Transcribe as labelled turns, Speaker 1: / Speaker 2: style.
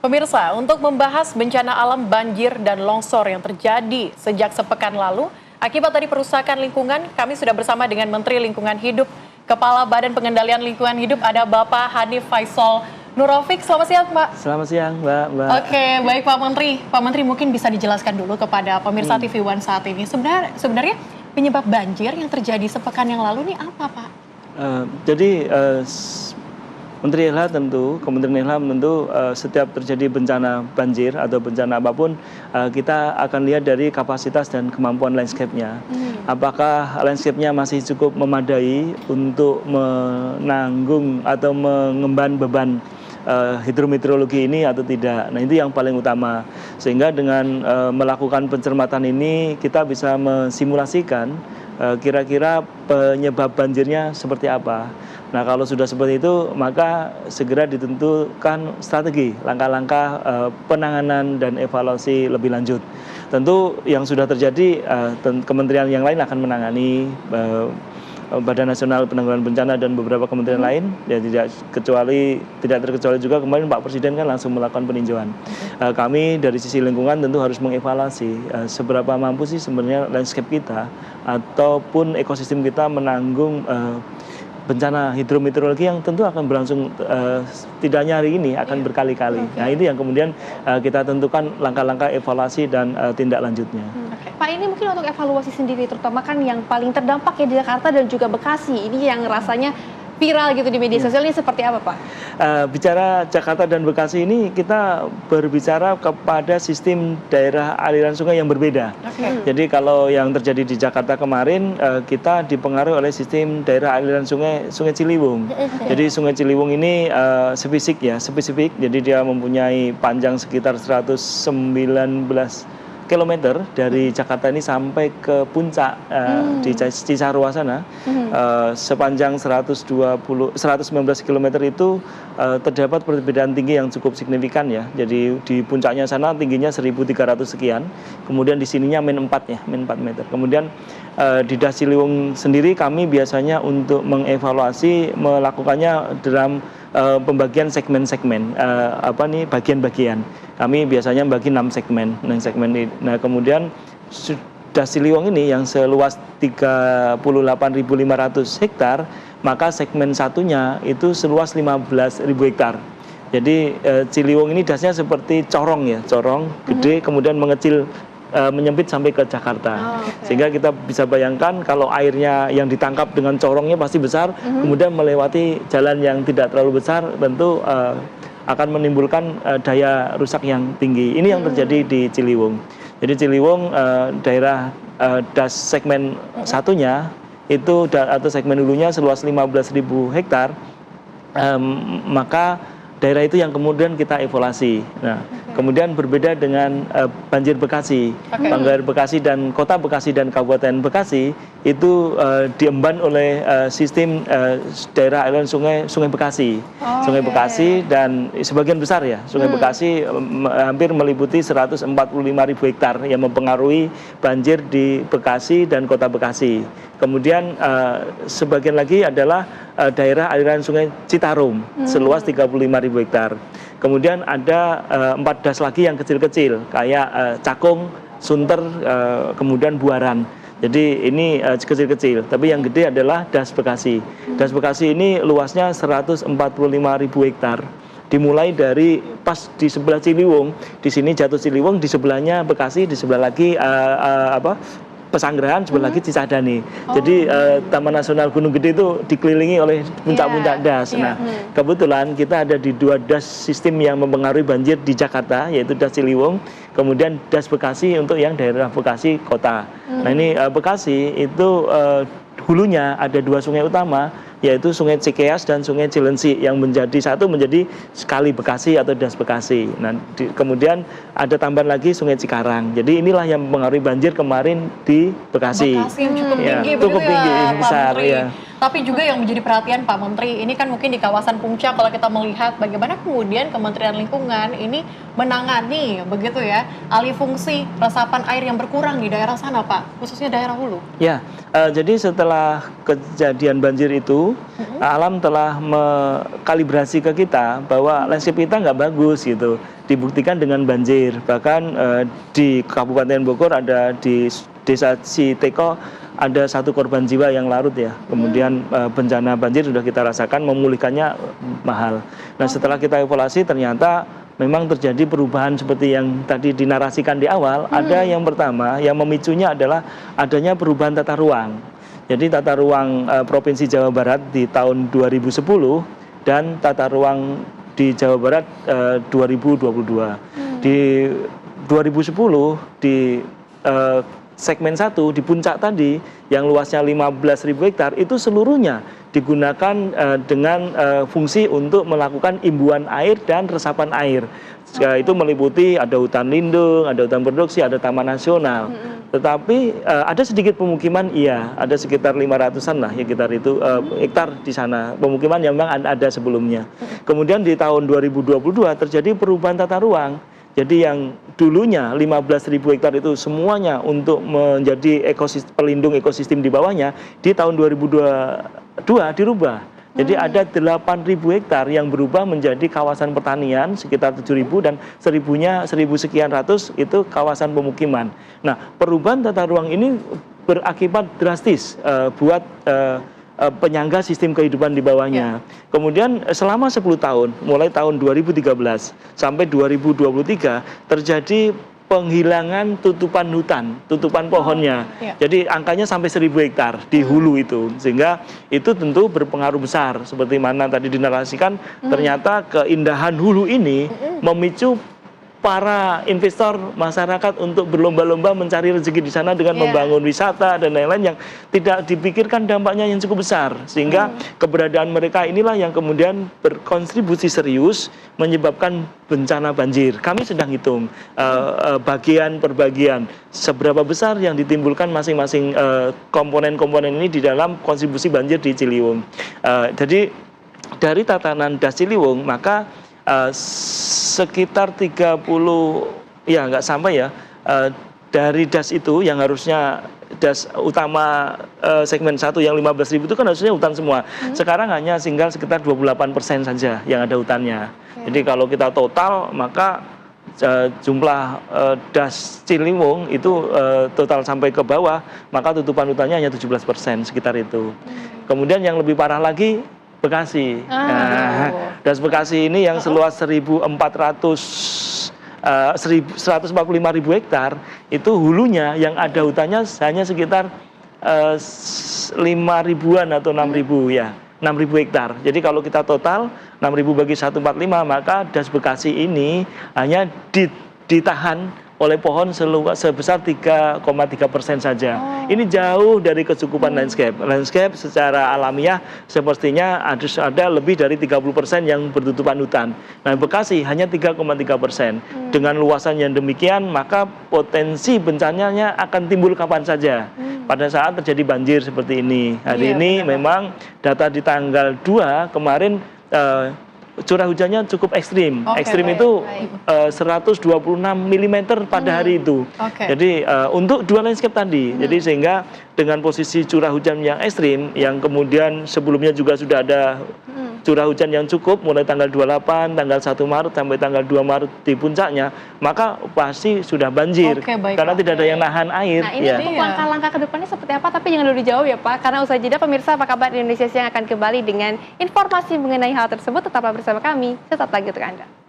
Speaker 1: Pemirsa, untuk membahas bencana alam banjir dan longsor yang terjadi sejak sepekan lalu, akibat dari perusakan lingkungan, kami sudah bersama dengan Menteri Lingkungan Hidup, Kepala Badan Pengendalian Lingkungan Hidup, ada Bapak Hanif Faisal Nurrofik. Selamat siang, Pak.
Speaker 2: Selamat siang, Mbak.
Speaker 1: Oke, baik Pak Menteri. Pak Menteri mungkin bisa dijelaskan dulu kepada pemirsa TV One saat ini. Sebenarnya penyebab banjir yang terjadi sepekan yang lalu nih apa, Pak?
Speaker 2: Menteri Ilham tentu, Kementerian Ilham tentu setiap terjadi bencana banjir atau bencana apapun, kita akan lihat dari kapasitas dan kemampuan landscape-nya. Apakah landscape-nya masih cukup memadai untuk menanggung atau mengemban beban hidrometeorologi ini atau tidak. Nah, itu yang paling utama. Sehingga dengan melakukan pencermatan ini kita bisa mensimulasikan kira-kira penyebab banjirnya seperti apa. Nah, kalau sudah seperti itu, maka segera ditentukan strategi, langkah-langkah penanganan dan evaluasi lebih lanjut. Tentu yang sudah terjadi, kementerian yang lain akan menangani, Badan Nasional Penanggulangan Bencana dan beberapa kementerian lain, ya tidak terkecuali juga kemarin Pak Presiden kan langsung melakukan peninjauan. Kami dari sisi lingkungan tentu harus mengevaluasi seberapa mampu sih sebenarnya landscape kita ataupun ekosistem kita menanggung bencana hidrometeorologi yang tentu akan berlangsung tidak hanya hari ini, akan berkali-kali. Nah, itu yang kemudian kita tentukan langkah-langkah evaluasi dan tindak lanjutnya.
Speaker 3: Pak, ini mungkin untuk evaluasi sendiri, terutama kan yang paling terdampak ya di Jakarta dan juga Bekasi. Ini yang rasanya viral gitu di media sosial, ini seperti apa, Pak?
Speaker 2: Bicara Jakarta dan Bekasi ini kita berbicara kepada sistem daerah aliran sungai yang berbeda. Jadi kalau yang terjadi di Jakarta kemarin, kita dipengaruhi oleh sistem daerah aliran sungai Ciliwung. Jadi Sungai Ciliwung ini spesifik, jadi dia mempunyai panjang sekitar 119 kilometer dari Jakarta ini sampai ke puncak di Cisarua sana, sepanjang 119 km itu terdapat perbedaan tinggi yang cukup signifikan ya. Jadi di puncaknya sana tingginya 1.300 sekian, kemudian di sininya min 4 meter. Kemudian di Das Ciliwung sendiri kami biasanya untuk mengevaluasi melakukannya dalam pembagian segmen-segmen, bagian-bagian. Kami biasanya membagi 6 segmen. Nah, kemudian Das Ciliwung ini yang seluas 38.500 hektar, maka segmen satunya itu seluas 15.000 hektar. Jadi Ciliwung ini dasnya seperti corong gede, kemudian mengecil, menyempit sampai ke Jakarta. Sehingga kita bisa bayangkan kalau airnya yang ditangkap dengan corongnya pasti besar, kemudian melewati jalan yang tidak terlalu besar, tentu akan menimbulkan daya rusak yang tinggi. Ini yang terjadi di Ciliwung. Jadi Ciliwung, daerah das segmen satunya itu atau segmen hulunya seluas 15.000 hektar, maka daerah itu yang kemudian kita evaluasi. Nah, kemudian berbeda dengan banjir Bekasi. Banjir Bekasi dan Kota Bekasi dan Kabupaten Bekasi itu diemban oleh sistem daerah aliran Sungai Bekasi. Sungai Bekasi dan sebagian besar ya, Sungai Bekasi hampir meliputi 145.000 hektar yang mempengaruhi banjir di Bekasi dan Kota Bekasi. Kemudian sebagian lagi adalah daerah aliran Sungai Citarum seluas 35.000 hektar. Kemudian ada 4 das lagi yang kecil-kecil kayak Cakung, Sunter, kemudian Buaran. Jadi ini kecil-kecil, tapi yang gede adalah Das Bekasi. Das Bekasi ini luasnya 145.000 hektar. Dimulai dari pas di sebelah Ciliwung, di sini jatuh Ciliwung, di sebelahnya Bekasi, di sebelah lagi Pesanggerahan, sebelah lagi Cisadane. Jadi Taman Nasional Gunung Gede itu dikelilingi oleh puncak-puncak das. Nah, kebetulan kita ada di 2 das sistem yang mempengaruhi banjir di Jakarta, yaitu Das Ciliwung, kemudian Das Bekasi untuk yang daerah Bekasi kota. Nah, ini Bekasi itu hulunya ada 2 sungai utama, yaitu Sungai Cikeas dan Sungai Cilensi yang menjadi Kali Bekasi atau Das Bekasi. Nah, kemudian ada tambahan lagi Sungai Cikarang. Jadi inilah yang mempengaruhi banjir kemarin di Bekasi.
Speaker 1: Bekasi yang cukup tinggi,
Speaker 2: cukup tinggi, besar ya.
Speaker 1: Tapi juga yang menjadi perhatian Pak Menteri, ini kan mungkin di kawasan Puncak kalau kita melihat bagaimana kemudian Kementerian Lingkungan ini menangani begitu ya, alih fungsi resapan air yang berkurang di daerah sana Pak, khususnya daerah hulu.
Speaker 2: Ya, jadi setelah kejadian banjir itu, alam telah mengkalibrasi ke kita bahwa landscape kita nggak bagus gitu. dibuktikan dengan banjir. Bahkan di Kabupaten Bogor ada di Desa Citeko ada 1 korban jiwa yang larut ya. Kemudian bencana banjir sudah kita rasakan, memulihkannya mahal. Nah, setelah kita evaluasi ternyata memang terjadi perubahan seperti yang tadi dinarasikan di awal. Ada yang pertama, yang memicunya adalah adanya perubahan tata ruang. Jadi tata ruang Provinsi Jawa Barat di tahun 2010 dan tata ruang di Jawa Barat 2022. Di 2010 di segmen 1 di puncak tadi yang luasnya 15.000 hektar itu seluruhnya digunakan dengan fungsi untuk melakukan imbuan air dan resapan air. Itu meliputi ada hutan lindung, ada hutan produksi, ada taman nasional. Tetapi ada sedikit pemukiman, iya, ada sekitar 500-an lah hektar di sana. Pemukiman yang memang ada sebelumnya. Kemudian di tahun 2022 terjadi perubahan tata ruang. Jadi yang dulunya 15.000 hektar itu semuanya untuk menjadi pelindung ekosistem di bawahnya, di tahun 2022 dirubah. Jadi ada 8.000 hektar yang berubah menjadi kawasan pertanian sekitar 7.000 dan 1.000 sekian ratus itu kawasan pemukiman. Nah, perubahan tata ruang ini berakibat drastis buat penyangga sistem kehidupan di bawahnya. Kemudian selama 10 tahun, mulai tahun 2013 sampai 2023 terjadi penghilangan tutupan hutan, tutupan pohonnya. Jadi angkanya sampai 1.000 hektar di hulu itu. Sehingga itu tentu berpengaruh besar. Seperti mana tadi dinarasikan, ternyata keindahan hulu ini memicu para investor masyarakat untuk berlomba-lomba mencari rezeki di sana dengan membangun wisata dan lain-lain yang tidak dipikirkan dampaknya yang cukup besar. Sehingga keberadaan mereka inilah yang kemudian berkontribusi serius menyebabkan bencana banjir. Kami sedang hitung bagian per bagian seberapa besar yang ditimbulkan masing-masing komponen-komponen ini di dalam kontribusi banjir di Ciliwung. Jadi dari tatanan Das Ciliwung maka sekitar 30 ya nggak sampai ya dari das itu yang harusnya das utama segmen 1 yang 15.000 itu kan harusnya hutan semua. Sekarang hanya tinggal sekitar 28% saja yang ada hutannya. Jadi kalau kita total maka jumlah das Ciliwung itu total sampai ke bawah maka tutupan hutannya hanya 17% sekitar itu. Kemudian yang lebih parah lagi Bekasi. Das Bekasi ini yang seluas 145.000 hektar itu hulunya yang ada hutannya hanya sekitar 5.000-an atau 6.000 ya. 6.000 hektar. Jadi kalau kita total 6.000 bagi 145 maka Das Bekasi ini hanya ditahan oleh pohon sebesar 3,3% saja. Ini jauh dari kecukupan landscape. Landscape secara alamiah sepertinya ada lebih dari 30% yang bertutupan hutan. Nah, Bekasi hanya 3,3%. Dengan luasan yang demikian, maka potensi bencananya akan timbul kapan saja. Pada saat terjadi banjir seperti ini. Hari ini memang data di tanggal 2 kemarin curah hujannya cukup ekstrim. Ekstrim itu 126 mm pada hari itu. Jadi untuk dua landscape tadi. Jadi sehingga dengan posisi curah hujan yang ekstrim, yang kemudian sebelumnya juga sudah ada curah hujan yang cukup mulai tanggal 28, tanggal 1 Maret sampai tanggal 2 Maret di puncaknya, maka pasti sudah banjir. Karena tidak ada yang nahan air.
Speaker 3: Nah, ini untuk langkah-langkah ke depannya seperti apa? Tapi jangan dulu dijawab ya Pak, karena usai jeda pemirsa Apa Kabar Indonesia Siang akan kembali dengan informasi mengenai hal tersebut. Tetaplah bersama kami, tetap lagi untuk Anda.